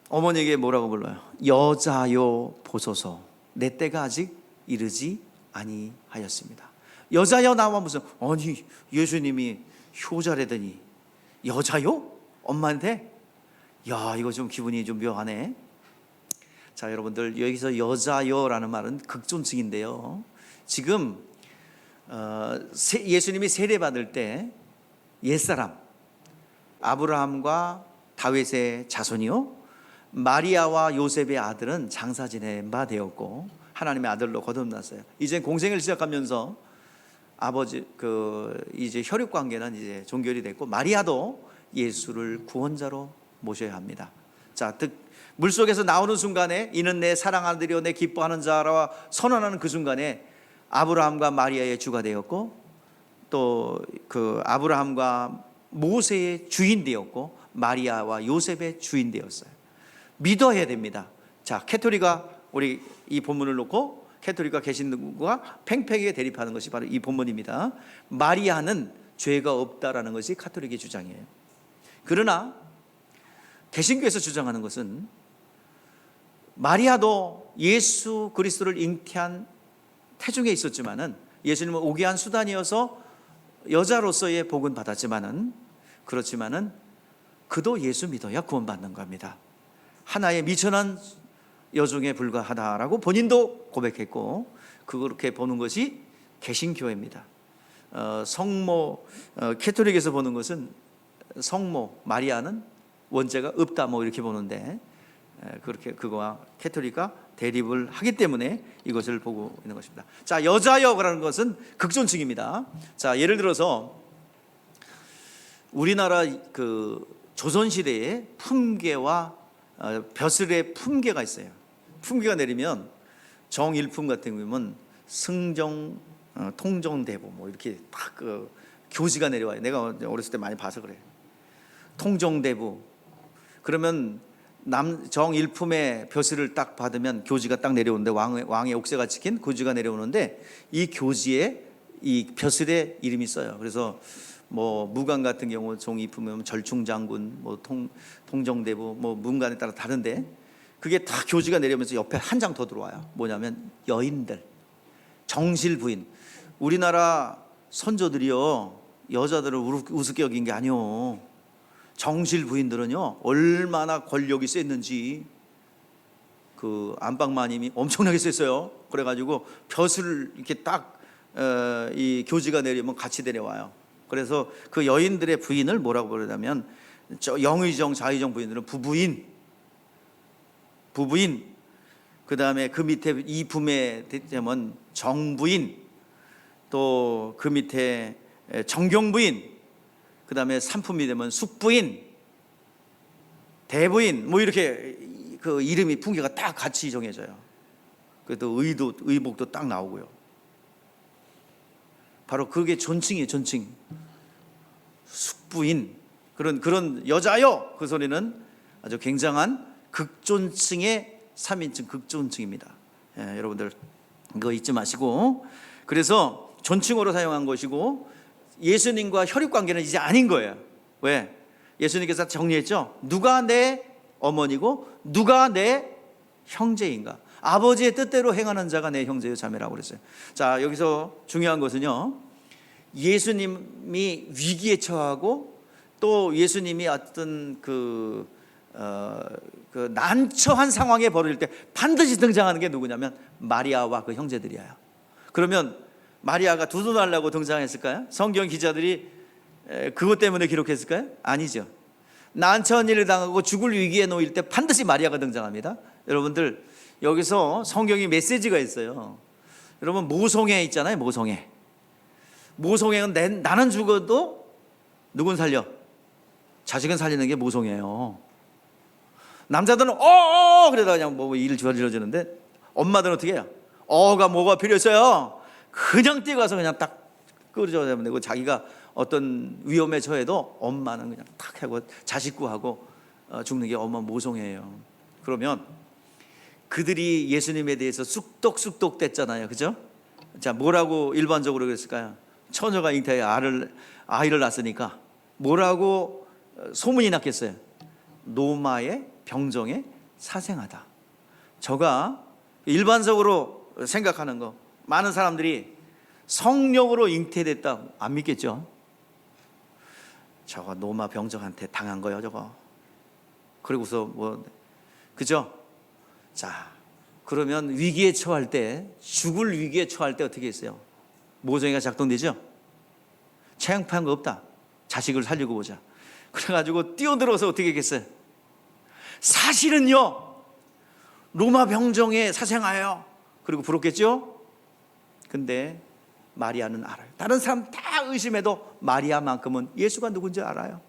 어머니에게 뭐라고 불러요? 여자여 보소서 내 때가 아직 이르지 아니하였습니다. 여자여 나와 무슨 아니 예수님이 효자래더니 여자요? 엄마한테? 야, 이거 좀 기분이 좀 묘하네. 자, 여러분들 여기서 여자여라는 말은 극존칭인데요. 지금 예수님이 세례받을 때 옛사람 아브라함과 다윗의 자손이요 마리아와 요셉의 아들은 장사 지낸 바 되었고 하나님의 아들로 거듭났어요. 이제 공생을 시작하면서 아버지 이제 혈육 관계는 이제 종결이 됐고 마리아도 예수를 구원자로 모셔야 합니다. 자, 물속에서 나오는 순간에 이는 내 사랑 아들이요 내 기뻐하는 자라 선언하는 그 순간에 아브라함과 마리아의 주가 되었고 또 그 아브라함과 모세의 주인 되었고 마리아와 요셉의 주인 되었어요. 믿어야 됩니다. 자, 캐토리가 우리 이 본문을 놓고 캐토릭과 개신교가 팽팽하게 대립하는 것이 바로 이 본문입니다. 마리아는 죄가 없다라는 것이 카톨릭의 주장이에요. 그러나 개신교에서 주장하는 것은 마리아도 예수 그리스도를 잉태한 태중에 있었지만은 예수님은 오게 한 수단이어서 여자로서의 복은 받았지만은 그렇지만은 그도 예수 믿어야 구원받는 겁니다. 하나의 미천한 여종에 불과하다라고 본인도 고백했고 그렇게 보는 것이 개신교회입니다. 성모 캐톨릭에서 보는 것은 성모 마리아는 원죄가 없다 뭐 이렇게 보는데 그렇게 그거와 캐톨릭과 대립을 하기 때문에 이것을 보고 있는 것입니다. 자, 여자여라는 것은 극존칭입니다. 자, 예를 들어서 우리나라 그 조선 시대의 품계와 벼슬의 품계가 있어요. 품계가 내리면 정일품 같은 경우는 승정, 통정대보 뭐 이렇게 딱 그 교지가 내려와요. 내가 어렸을 때 많이 봐서 그래. 통정대보 그러면 정일품의 벼슬을 딱 받으면 교지가 딱 내려오는데 왕의 옥새가 찍힌 교지가 내려오는데 이 교지에 이 벼슬의 이름이 써요. 그래서 뭐 무관 같은 경우 종이품이면 절충장군, 뭐 통정대부, 뭐 문관에 따라 다른데 그게 다 교지가 내려오면서 옆에 한 장 더 들어와요. 뭐냐면 여인들, 정실부인. 우리나라 선조들이요, 여자들을 우습게 여긴 게 아니요. 정실 부인들은요, 얼마나 권력이 셌는지 그 안방마님이 엄청나게 셌어요. 그래가지고 벼슬 이렇게 딱 이 교지가 내리면 같이 내려와요. 그래서 그 여인들의 부인을 뭐라고 부르냐면, 저 영의정, 좌의정 부인들은 부부인, 그 다음에 그 밑에 이품에 되면 정부인, 또 그 밑에 정경부인, 그 다음에 삼품이 되면 숙부인, 대부인, 뭐 이렇게 그 이름이 풍기가 딱 같이 정해져요. 그래도 의복도 딱 나오고요. 바로 그게 존칭이에요. 존칭. 숙부인, 그런 여자요, 그 소리는 아주 굉장한 극존칭의 3인칭 극존칭입니다. 여러분들 그거 잊지 마시고. 그래서 존칭어로 사용한 것이고, 예수님과 혈육관계는 이제 아닌 거예요. 왜? 예수님께서 정리했죠. 누가 내 어머니고 누가 내 형제인가? 아버지의 뜻대로 행하는 자가 내 형제요 자매라고 그랬어요. 자, 여기서 중요한 것은요, 예수님이 위기에 처하고 또 예수님이 어떤 그 난처한 상황에 벌어질 때 반드시 등장하는 게 누구냐면 마리아와 그 형제들이에요. 그러면 마리아가 두둔하려고 등장했을까요? 성경 기자들이 그것 때문에 기록했을까요? 아니죠. 난처한 일을 당하고 죽을 위기에 놓일 때 반드시 마리아가 등장합니다. 여러분들, 여기서 성경이 메시지가 있어요. 여러분, 모성애 있잖아요. 모성애는 나는 죽어도 누군 살려? 자식은 살리는 게 모성애예요. 남자들은 그러다 그냥 뭐 일을 저질러주는데, 엄마들은 어떻게 해요? 가 뭐가 필요 있어요? 그냥 뛰어가서 그냥 딱 끌어줘야 되고, 자기가 어떤 위험에 처해도 엄마는 그냥 탁 하고 자식 구하고 죽는 게 엄마 모성애예요. 그러면 그들이 예수님에 대해서 쑥덕쑥덕 됐잖아요. 그죠? 자, 뭐라고 일반적으로 그랬을까요? 처녀가 잉태해 아이를 낳았으니까 뭐라고 소문이 났겠어요? 노마의 병정에 사생하다. 저가 일반적으로 생각하는 거, 많은 사람들이 성령으로 잉태됐다 안 믿겠죠? 저거 노마 병정한테 당한 거예요, 저거. 그리고서 뭐, 그죠? 자, 그러면 위기에 처할 때, 죽을 위기에 처할 때 어떻게 했어요? 모성애가 작동되죠? 체형파한 거 없다. 자식을 살리고 보자. 그래가지고 뛰어들어서 어떻게 했겠어요? 사실은요, 로마 병정에 사생하여. 그리고 부럽겠죠? 근데 마리아는 알아요. 다른 사람 다 의심해도 마리아만큼은 예수가 누군지 알아요.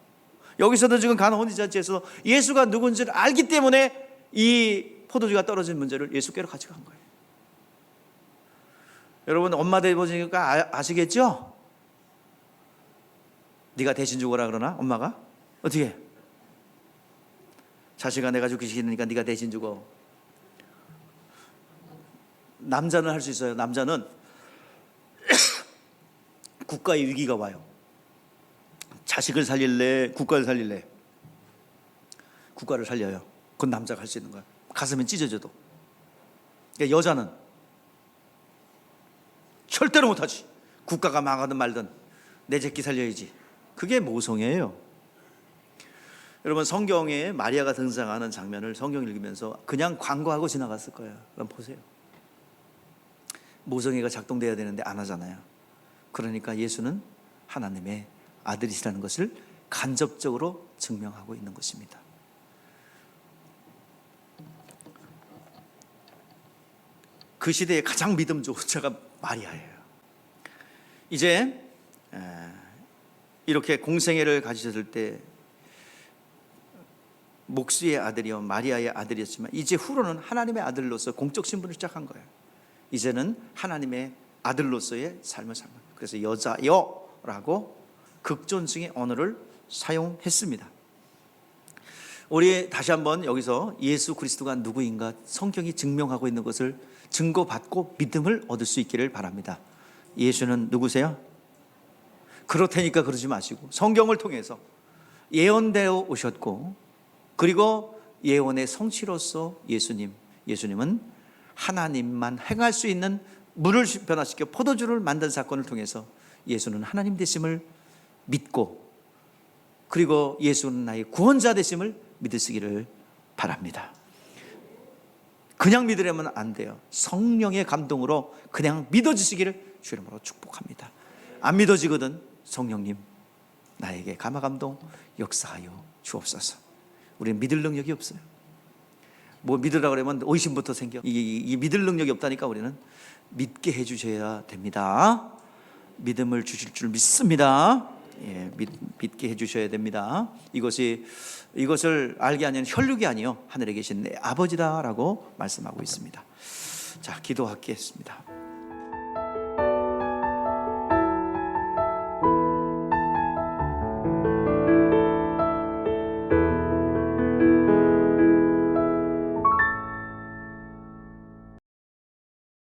여기서도 지금 가나 혼인잔치에서 예수가 누군지를 알기 때문에 이 포도주가 떨어진 문제를 예수께로 가져간 거예요. 여러분, 엄마 되보니까 아시겠죠? 네가 대신 죽어라 그러나? 엄마가? 어떻게 해? 자식아, 내가 죽기 싫으니까 네가 대신 죽어. 남자는 할 수 있어요. 남자는 국가의 위기가 와요. 자식을 살릴래? 국가를 살릴래? 국가를 살려요. 그건 남자가 할 수 있는 거야. 가슴에 찢어져도. 그러니까 여자는 절대로 못하지. 국가가 망하든 말든 내 새끼 살려야지. 그게 모성애예요. 여러분, 성경에 마리아가 등장하는 장면을 성경 읽으면서 그냥 광고하고 지나갔을 거예요. 그럼 보세요. 모성애가 작동돼야 되는데 안 하잖아요. 그러니까 예수는 하나님의 아들이시라는 것을 간접적으로 증명하고 있는 것입니다. 그 시대의 가장 믿음 좋은 자가 마리아예요. 이제 이렇게 공생애를 가지셨을 때 목수의 아들이요 마리아의 아들이었지만, 이제 후로는 하나님의 아들로서 공적 신분을 시작한 거예요. 이제는 하나님의 아들로서의 삶을 산 거예요. 그래서 여자여라고 극존칭의 언어를 사용했습니다. 우리 다시 한번 여기서 예수 그리스도가 누구인가 성경이 증명하고 있는 것을 증거받고 믿음을 얻을 수 있기를 바랍니다. 예수는 누구세요? 그렇다니까 그러지 마시고 성경을 통해서 예언되어 오셨고, 그리고 예언의 성취로서 예수님은 하나님만 행할 수 있는 물을 변화시켜 포도주를 만든 사건을 통해서 예수는 하나님 되심을 믿고, 그리고 예수는 나의 구원자 되심을 믿으시기를 바랍니다. 그냥 믿으려면 안 돼요. 성령의 감동으로 그냥 믿어지시기를 주 이름으로 축복합니다. 안 믿어지거든 성령님 나에게 감화 감동 역사하여 주옵소서. 우리는 믿을 능력이 없어요. 뭐 믿으라 그러면 의심부터 생겨. 이 믿을 능력이 없다니까 우리는 믿게 해주셔야 됩니다. 믿음을 주실 줄 믿습니다. 예, 믿게 해주셔야 됩니다. 이것을 알게 하는 혈육이 아니요 하늘에 계신 내 아버지다라고 말씀하고 있습니다. 자, 기도하겠습니다.